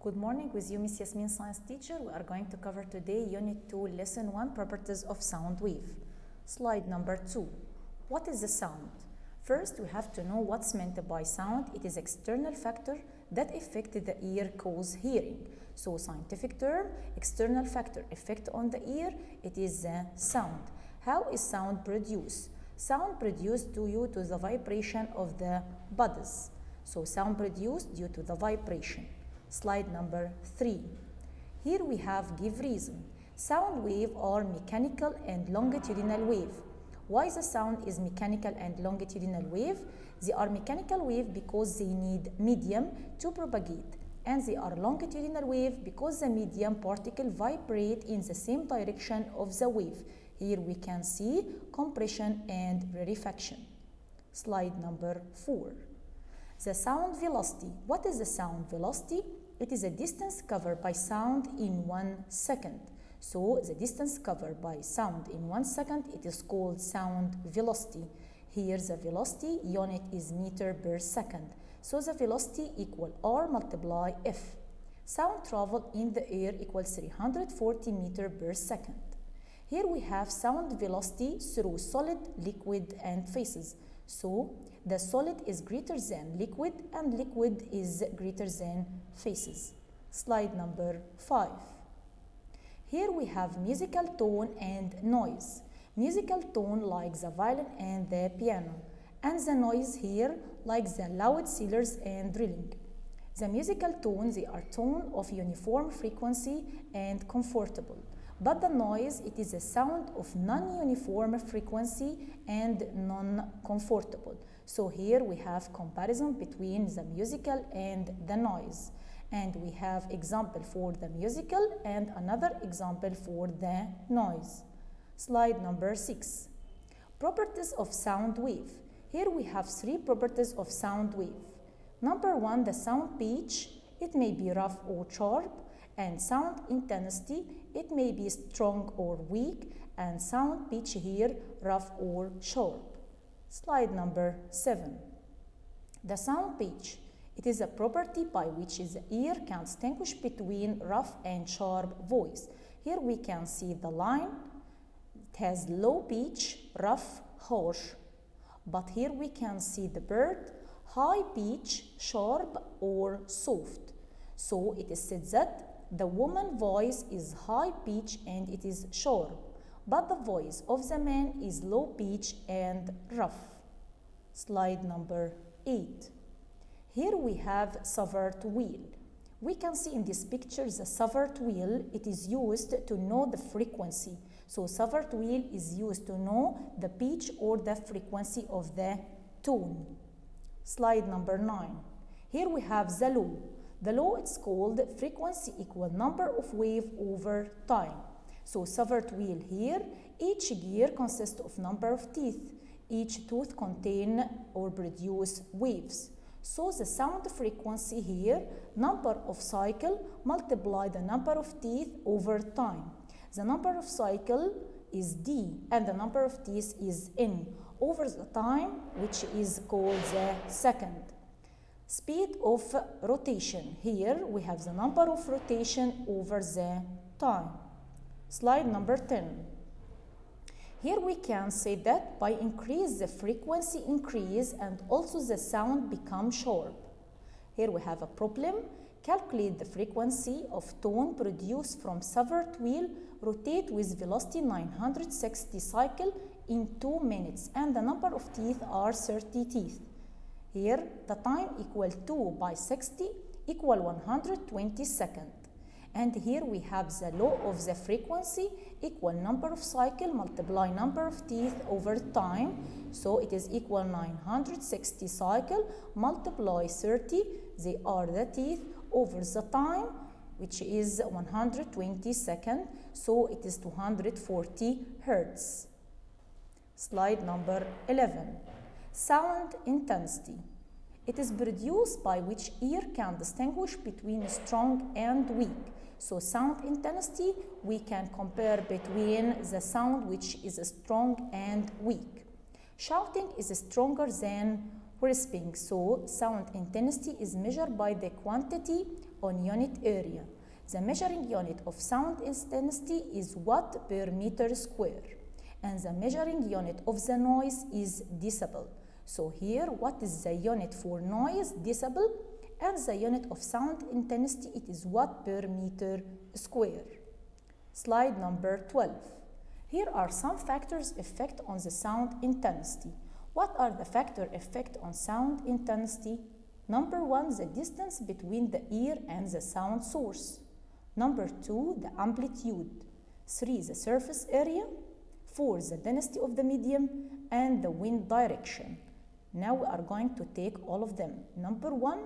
Good morning, with you, Miss Yasmin, science teacher. We are going to cover today Unit 2, Lesson 1, Properties of Sound Wave. Slide number 2. What is the sound? First, we have to know what's meant by sound. It is external factor that affect the ear cause hearing. So, scientific term, external factor effect on the ear, it is the sound. How is sound produced? Sound produced due to the vibration of the bodies. So, sound produced due to the vibration. Slide number 3. Here we have give reason. Sound wave are mechanical and longitudinal wave. Why the sound is mechanical and longitudinal wave? They are mechanical wave because they need medium to propagate, and they are longitudinal wave because the medium particle vibrate in the same direction of the wave. Here we can see compression and rarefaction. Slide number 4. The sound velocity. What is the sound velocity? It is a distance covered by sound in 1 second. So the distance covered by sound in 1 second, it is called sound velocity. Here the velocity unit is meter per second. So the velocity equal R multiply F. Sound travel in the air equals 340 meter per second. Here we have sound velocity through solid, liquid, and phases. So the solid is greater than liquid and liquid is greater than phases. Slide number 5. Here we have musical tone and noise. Musical tone like the violin and the piano, and the noise here like the loud sailors and drilling. The musical tone, they are tone of uniform frequency and comfortable. But the noise, it is a sound of non-uniform frequency and non-comfortable. So here we have comparison between the musical and the noise. And we have example for the musical and another example for the noise. Slide number 6. Properties of sound wave. Here we have 3 properties of sound wave. Number 1, the sound pitch. It may be rough or sharp. And sound intensity, it may be strong or weak, and sound pitch here rough or sharp. Slide number 7. The sound pitch, it is a property by which the ear can distinguish between rough and sharp voice. Here we can see the line. It has low pitch, rough, harsh. But here we can see the bird, high pitch, sharp or soft. So it is said that the woman's voice is high pitch and it is sharp, but the voice of the man is low pitch and rough. Slide number 8. Here we have Savart wheel. We can see in this picture the Savart wheel, it is used to know the frequency. So Savart wheel is used to know the pitch or the frequency of the tone. Slide number 9. Here we have the law. The law is called frequency equal number of wave over time. So Savart wheel here, each gear consists of number of teeth. Each tooth contain or produce waves. So the sound frequency here, number of cycle multiply the number of teeth over time. The number of cycle is D and the number of teeth is N over the time, which is called the second. Speed of rotation. Here we have the number of rotation over the time. Slide number 10. Here we can say that by increase the frequency increase and also the sound become sharp. Here we have a problem. Calculate the frequency of tone produced from Savart wheel rotate with velocity 960 cycle in 2 minutes and the number of teeth are 30 teeth. Here, the time equal 2 by 60 equal 120 seconds. And here we have the law of the frequency equal number of cycle multiply number of teeth over time. So it is equal 960 cycle multiply 30. They are the teeth over the time, which is 120 seconds. So it is 240 hertz. Slide number 11. Sound intensity. It is produced by which ear can distinguish between strong and weak. So sound intensity, we can compare between the sound which is strong and weak. Shouting is stronger than whispering, so sound intensity is measured by the quantity on unit area. The measuring unit of sound intensity is watt per meter square, and the measuring unit of the noise is decibel. So here, what is the unit for noise? Decibel, and the unit of sound intensity, it is watt per meter square. Slide number 12. Here are some factors effect on the sound intensity. What are the factor effect on sound intensity? Number 1, the distance between the ear and the sound source. Number 2, the amplitude. 3, the surface area. 4, the density of the medium, and the wind direction. Now we are going to take all of them. Number 1,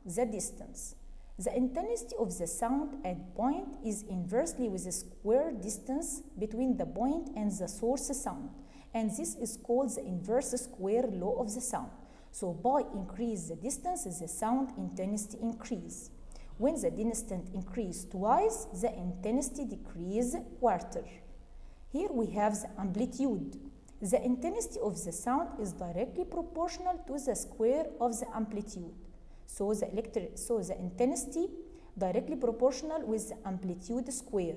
the distance. The intensity of the sound at point is inversely with the square distance between the point and the source sound, and this is called the inverse square law of the sound. So by increase the distance, the sound intensity increase. When the distance increase twice, the intensity decrease quarter. Here we have the amplitude. The intensity of the sound is directly proportional to the square of the amplitude. So the intensity directly proportional with the amplitude square.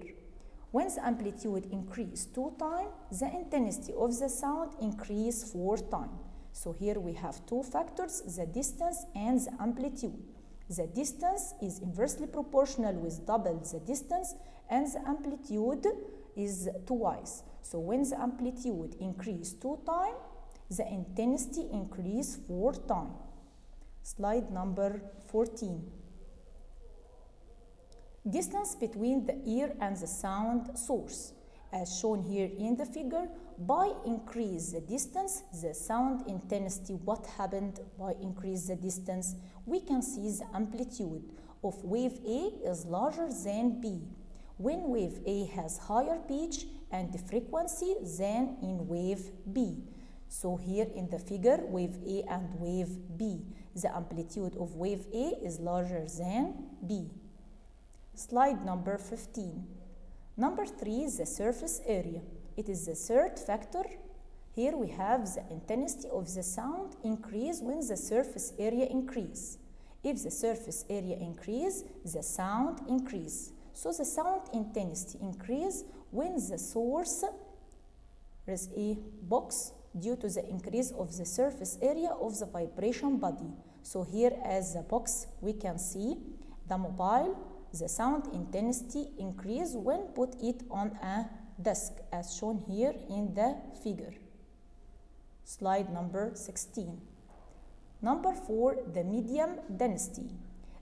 When the amplitude increase 2 times, the intensity of the sound increase 4 times. So here we have 2 factors, the distance and the amplitude. The distance is inversely proportional with double the distance, and the amplitude is twice. So when the amplitude increase 2 times, the intensity increase 4 times. Slide number 14. Distance between the ear and the sound source. As shown here in the figure, by increase the distance, the sound intensity, what happened by increase the distance? We can see the amplitude of wave A is larger than B, when wave A has higher pitch and frequency than in wave B. So here in the figure, wave A and wave B, the amplitude of wave A is larger than B. Slide number 15. Number 3 is the surface area. It is the third factor. Here we have the intensity of the sound increase when the surface area increase. If the surface area increase, the sound increase. So the sound intensity increase when the source is a box due to the increase of the surface area of the vibration body. So here as the box we can see the mobile, the sound intensity increase when put it on a desk as shown here in the figure. Slide number 16. Number 4, the medium density.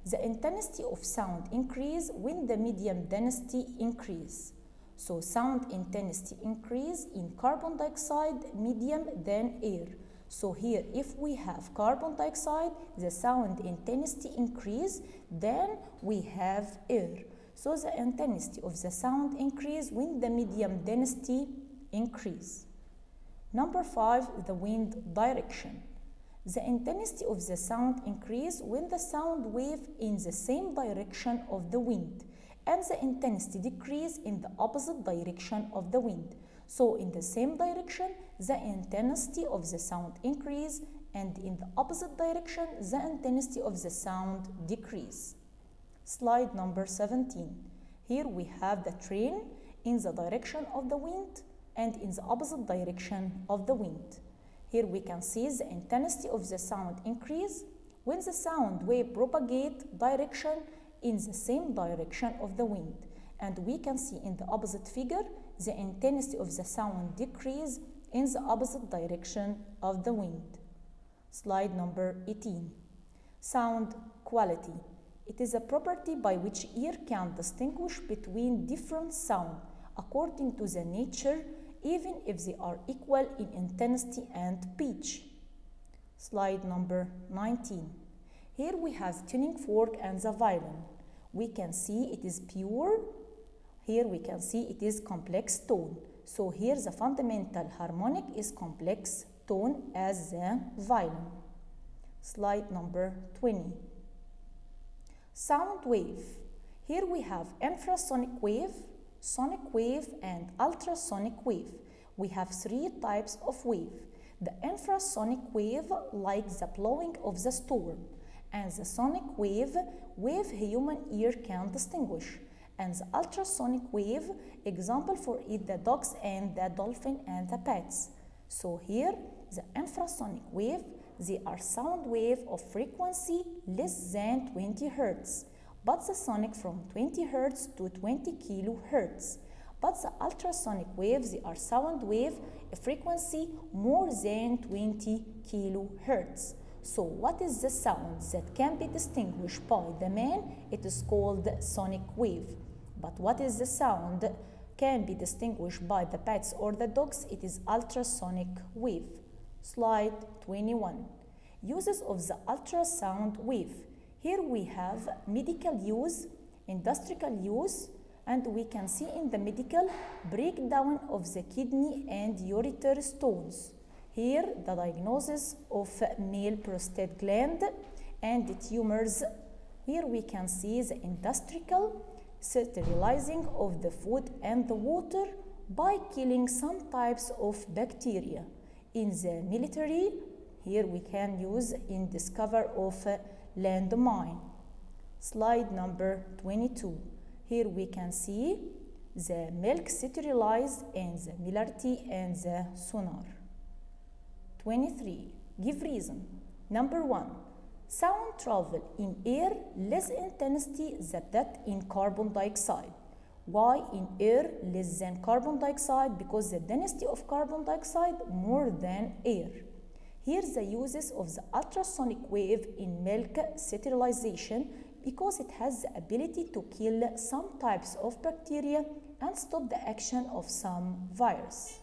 The intensity of sound increase when the medium density increase. So sound intensity increase in carbon dioxide medium than air. So here if we have carbon dioxide, the sound intensity increase, then we have air. So the intensity of the sound increase when the medium density increase. Number 5, the wind direction. The intensity of the sound increase when the sound wave in the same direction of the wind, and the intensity decrease in the opposite direction of the wind. So in the same direction, the intensity of the sound increase, and in the opposite direction, the intensity of the sound decrease. Slide number 17. Here we have the train in the direction of the wind and in the opposite direction of the wind. Here we can see the intensity of the sound increase when the sound wave propagate direction in the same direction of the wind. And we can see in the opposite figure the intensity of the sound decrease in the opposite direction of the wind. Slide number 18. Sound quality. It is a property by which ear can distinguish between different sounds according to the nature, even if they are equal in intensity and pitch. Slide number 19. Here we have tuning fork and the violin. We can see it is pure. Here we can see it is complex tone. So here the fundamental harmonic is complex tone as the violin. Slide number 20. Sound wave. Here we have infrasonic wave, sonic wave, and ultrasonic wave. We have 3 types of wave. The infrasonic wave like the blowing of the storm, And the sonic wave human ear can distinguish. And the ultrasonic wave, example for it the dogs and the dolphin and the bats. So here the infrasonic wave, they are sound wave of frequency less than 20 Hz, but the sonic from 20 Hz to 20 kilohertz. But the ultrasonic waves, they are sound wave a frequency more than 20 kilohertz. So what is the sound that can be distinguished by the man? It is called sonic wave. But what is the sound can be distinguished by the bats or the dogs? It is ultrasonic wave. Slide 21. Uses of the ultrasound wave. Here we have medical use, industrial use, and we can see in the medical breakdown of the kidney and ureter stones. Here the diagnosis of male prostate gland and the tumors. Here we can see the industrial sterilizing of the food and the water by killing some types of bacteria. In the military, here we can use in discover of landmine. Slide number 22. Here we can see the milk sterilized and the molarity and the sonar. 23. Give reason. Number 1. Sound travel in air less intensity than that in carbon dioxide. Why in air less than carbon dioxide? Because the density of carbon dioxide more than air. Here's the uses of the ultrasonic wave in milk sterilization, because it has the ability to kill some types of bacteria and stop the action of some virus.